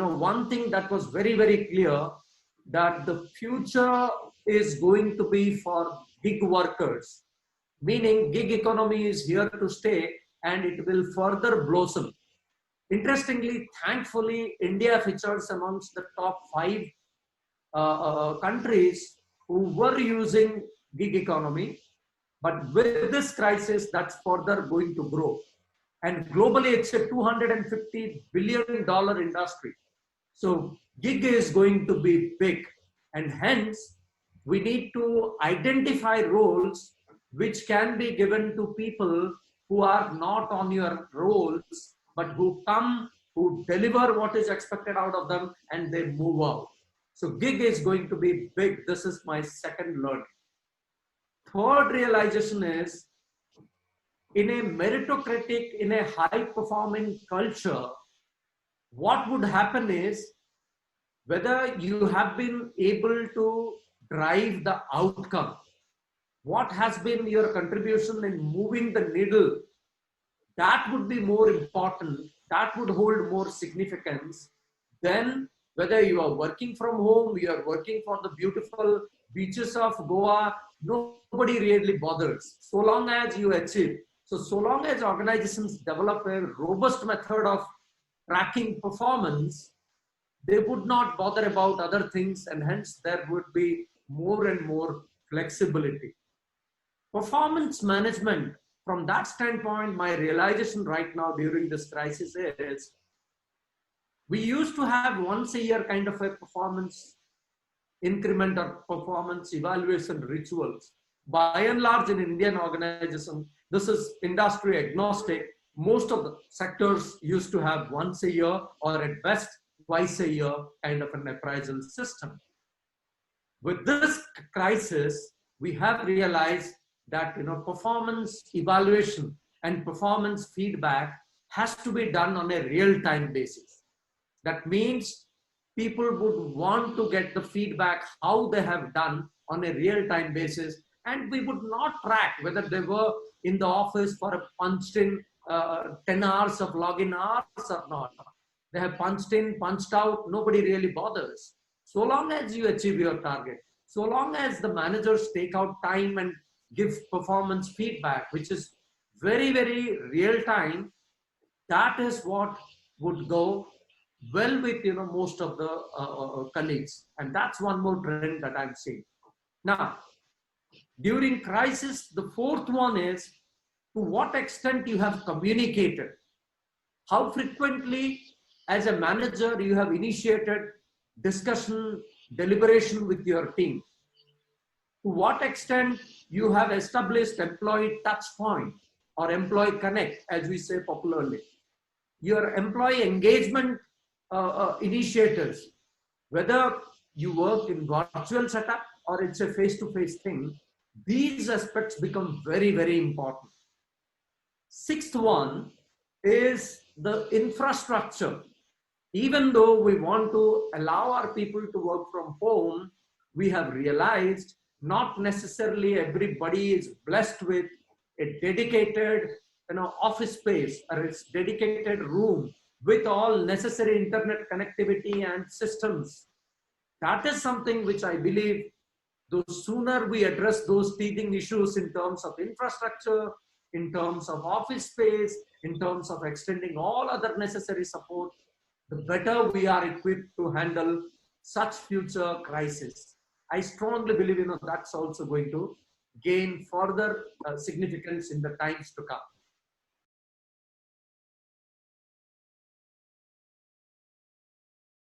one thing that was very, very clear, that the future is going to be for gig workers, meaning gig economy is here to stay and it will further blossom. Interestingly, thankfully, India features amongst the top 5 countries who were using gig economy, but with this crisis, that's further going to grow. And globally, it's a $250 billion industry. So gig is going to be big, and hence we need to identify roles which can be given to people who are not on your roles, but who come, who deliver what is expected out of them, and they move out. So gig is going to be big. This is my second learning. Third realization is, in a meritocratic, in a high-performing culture, what would happen is, whether you have been able to drive the outcome, what has been your contribution in moving the needle, that would be more important, that would hold more significance than whether you are working from home, you are working for the beautiful beaches of Goa. Nobody really bothers, so long as you achieve. So long as organizations develop a robust method of tracking performance, they would not bother about other things, and hence there would be more and more flexibility. Performance management, from that standpoint, my realization right now during this crisis is, we used to have once a year kind of a performance increment or performance evaluation rituals. By and large, in Indian organizations, this is industry agnostic. Most of the sectors used to have once a year, or at best twice a year, kind of an appraisal system. With this crisis, we have realized that performance evaluation and performance feedback has to be done on a real-time basis. That means people would want to get the feedback how they have done on a real-time basis, and we would not track whether they were in the office for a punched in 10 hours of login hours or not. They have punched in, punched out, nobody really bothers. So long as you achieve your target, so long as the managers take out time and give performance feedback, which is very, very real time, that is what would go well with most of the colleagues. And that's one more trend that I'm seeing. Now, during crisis, the fourth one is, to what extent you have communicated. How frequently, as a manager, you have initiated discussion, deliberation with your team. To what extent you have established employee touch point, or employee connect, as we say popularly. Your employee engagement initiators, whether you work in virtual setup or it's a face-to-face thing, these aspects become very, very important. Sixth one is the infrastructure. Even though we want to allow our people to work from home, we have realized not necessarily everybody is blessed with a dedicated office space or a dedicated room with all necessary internet connectivity and systems. That is something which I believe, the sooner we address those teething issues in terms of infrastructure, in terms of office space, in terms of extending all other necessary support, the better we are equipped to handle such future crises. I strongly believe that's also going to gain further significance in the times to come.